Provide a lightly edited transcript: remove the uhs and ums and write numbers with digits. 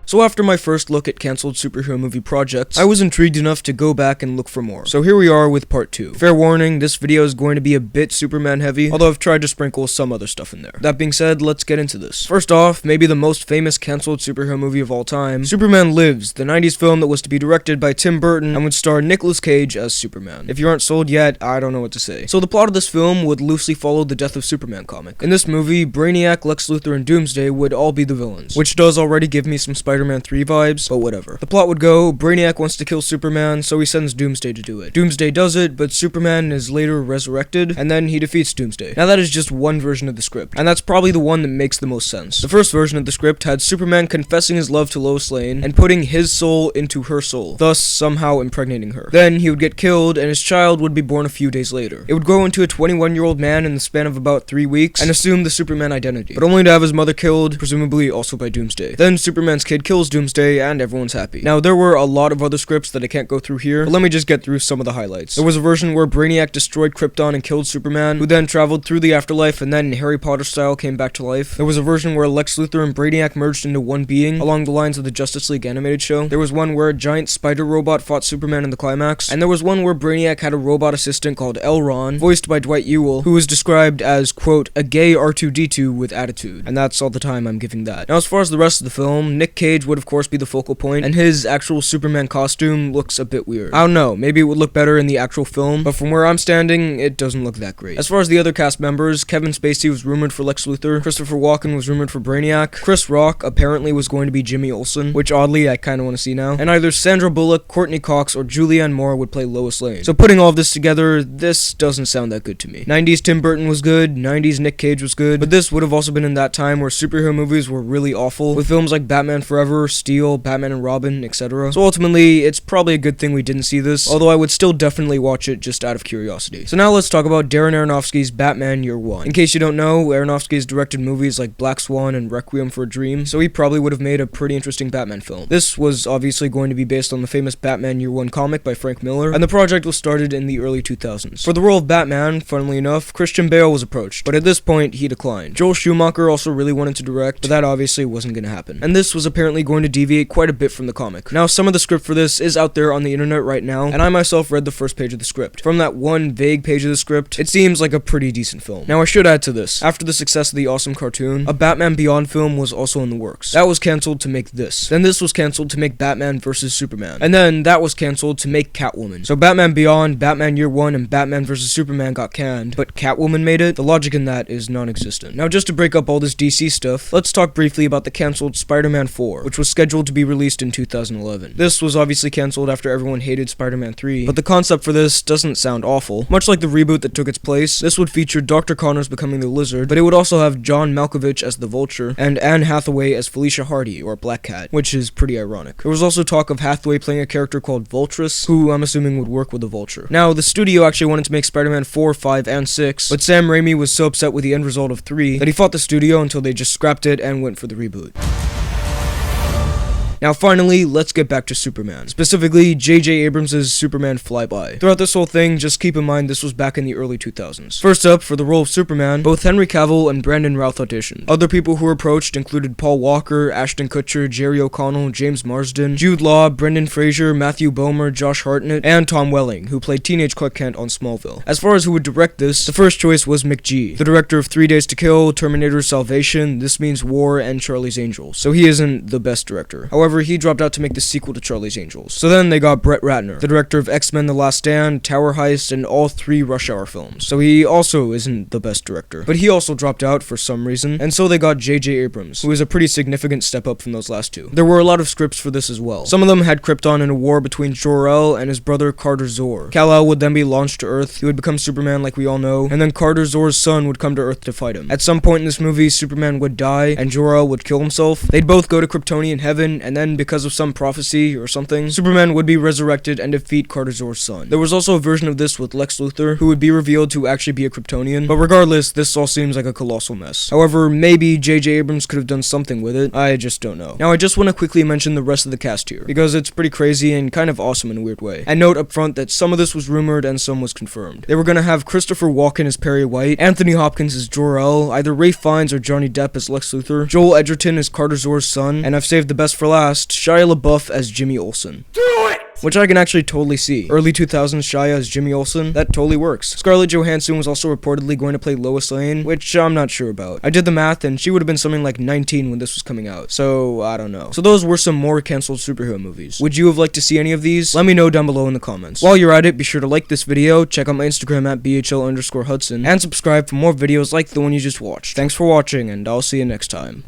So after my first look at cancelled superhero movie projects, I was intrigued enough to go back and look for more. So here we are with part 2. Fair warning, this video is going to be a bit Superman heavy, although I've tried to sprinkle some other stuff in there. That being said, let's get into this. First off, maybe the most famous cancelled superhero movie of all time, Superman Lives, the 90s film that was to be directed by Tim Burton and would star Nicolas Cage as Superman. If you aren't sold yet, I don't know what to say. So the plot of this film would loosely follow the Death of Superman comic. In this movie, Brainiac, Lex Luthor, and Doomsday would all be the villains, which does already give me some Spider-Man 3 vibes, but whatever. The plot would go, Brainiac wants to kill Superman, so he sends Doomsday to do it. Doomsday does it, but Superman is later resurrected, and then he defeats Doomsday. Now that is just one version of the script, and that's probably the one that makes the most sense. The first version of the script had Superman confessing his love to Lois Lane and putting his soul into her soul, thus somehow impregnating her. Then he would get killed, and his child would be born a few days later. It would grow into a 21-year-old man in the span of about 3 weeks, and assume the Superman identity, but only to have his mother killed, presumably also by Doomsday. Then Superman's kid kills Doomsday, and everyone's happy. Now, there were a lot of other scripts that I can't go through here, but let me just get through some of the highlights. There was a version where Brainiac destroyed Krypton and killed Superman, who then traveled through the afterlife and then Harry Potter style came back to life. There was a version where Lex Luthor and Brainiac merged into one being, along the lines of the Justice League animated show. There was one where a giant spider robot fought Superman in the climax, and there was one where Brainiac had a robot assistant called Elron, voiced by Dwight Ewell, who was described as, quote, a gay R2-D2 with attitude. And that's all the time I'm giving that. Now, as far as the rest of the film, Nick Cage would of course be the focal point, and his actual Superman costume looks a bit weird. I don't know, maybe it would look better in the actual film, but from where I'm standing, it doesn't look that great. As far as the other cast members, Kevin Spacey was rumored for Lex Luthor, Christopher Walken was rumored for Brainiac, Chris Rock apparently was going to be Jimmy Olsen, which oddly I kinda wanna see now, and either Sandra Bullock, Courtney Cox, or Julianne Moore would play Lois Lane. So putting all of this together, this doesn't sound that good to me. 90s Tim Burton was good, 90s Nick Cage was good, but this would have also been in that time where superhero movies were really awful, with films like Batman Forever, Steel, Batman and Robin, etc. So ultimately, it's probably a good thing we didn't see this, although I would still definitely watch it just out of curiosity. So now let's talk about Darren Aronofsky's Batman Year One. In case you don't know, Aronofsky has directed movies like Black Swan and Requiem for a Dream, so he probably would have made a pretty interesting Batman film. This was obviously going to be based on the famous Batman Year One comic by Frank Miller, and the project was started in the early 2000s. For the role of Batman, funnily enough, Christian Bale was approached, but at this point, he declined. Joel Schumacher also really wanted to direct, but that obviously wasn't going to happen. And this was apparently going to deviate quite a bit from the comic. Now, some of the script for this is out there on the internet right now, and I myself read the first page of the script. From that one vague page of the script, it seems like a pretty decent film. Now, I should add to this, after the success of the awesome cartoon, a Batman Beyond film was also in the works. That was cancelled to make this. Then this was cancelled to make Batman vs. Superman. And then that was cancelled to make Catwoman. So Batman Beyond, Batman Year One, and Batman vs. Superman got canned, but Catwoman made it? The logic in that is non-existent. Now, just to break up all this DC stuff, let's talk briefly about the cancelled Spider-Man 4, which was scheduled to be released in 2011. This was obviously cancelled after everyone hated Spider-Man 3, but the concept for this doesn't sound awful. Much like the reboot that took its place, this would feature Dr. Connors becoming the Lizard, but it would also have John Malkovich as the Vulture, and Anne Hathaway as Felicia Hardy, or Black Cat, which is pretty ironic. There was also talk of Hathaway playing a character called Vultress, who I'm assuming would work with the Vulture. Now, the studio actually wanted to make Spider-Man 4, 5, and 6, but Sam Raimi was so upset with the end result of 3 that he fought the studio until they just scrapped it and went for the reboot. Now finally, let's get back to Superman, specifically J.J. Abrams' Superman Flyby. Throughout this whole thing, just keep in mind this was back in the early 2000s. First up, for the role of Superman, both Henry Cavill and Brandon Routh auditioned. Other people who were approached included Paul Walker, Ashton Kutcher, Jerry O'Connell, James Marsden, Jude Law, Brendan Fraser, Matthew Bomer, Josh Hartnett, and Tom Welling, who played teenage Clark Kent on Smallville. As far as who would direct this, the first choice was McG, the director of 3 Days to Kill, Terminator Salvation, This Means War, and Charlie's Angels, so he isn't the best director. However, he dropped out to make the sequel to Charlie's Angels. So then they got Brett Ratner, the director of X-Men The Last Stand, Tower Heist, and all 3 Rush Hour films. So he also isn't the best director. But he also dropped out for some reason, and so they got J.J. Abrams, who is a pretty significant step up from those last 2. There were a lot of scripts for this as well. Some of them had Krypton in a war between Jor-El and his brother Carter Zor. Kal-El would then be launched to Earth, he would become Superman like we all know, and then Carter Zor's son would come to Earth to fight him. At some point in this movie, Superman would die, and Jor-El would kill himself. They'd both go to Kryptonian heaven, and then because of some prophecy or something, Superman would be resurrected and defeat Carter Zor's son. There was also a version of this with Lex Luthor, who would be revealed to actually be a Kryptonian, but regardless, this all seems like a colossal mess. However, maybe J.J. Abrams could have done something with it, I just don't know. Now, I just want to quickly mention the rest of the cast here, because it's pretty crazy and kind of awesome in a weird way. And note up front that some of this was rumored and some was confirmed. They were gonna have Christopher Walken as Perry White, Anthony Hopkins as Jor-El, either Ralph Fiennes or Johnny Depp as Lex Luthor, Joel Edgerton as Carter Zor's son, and I've saved the best for last, cast Shia LaBeouf as Jimmy Olsen. Do it! Which I can actually totally see. Early 2000s Shia as Jimmy Olsen, that totally works. Scarlett Johansson was also reportedly going to play Lois Lane, which I'm not sure about. I did the math and she would have been something like 19 when this was coming out, so I don't know. So those were some more cancelled superhero movies. Would you have liked to see any of these? Let me know down below in the comments. While you're at it, be sure to like this video, check out my Instagram at BHL_Hudson, and subscribe for more videos like the one you just watched. Thanks for watching, and I'll see you next time.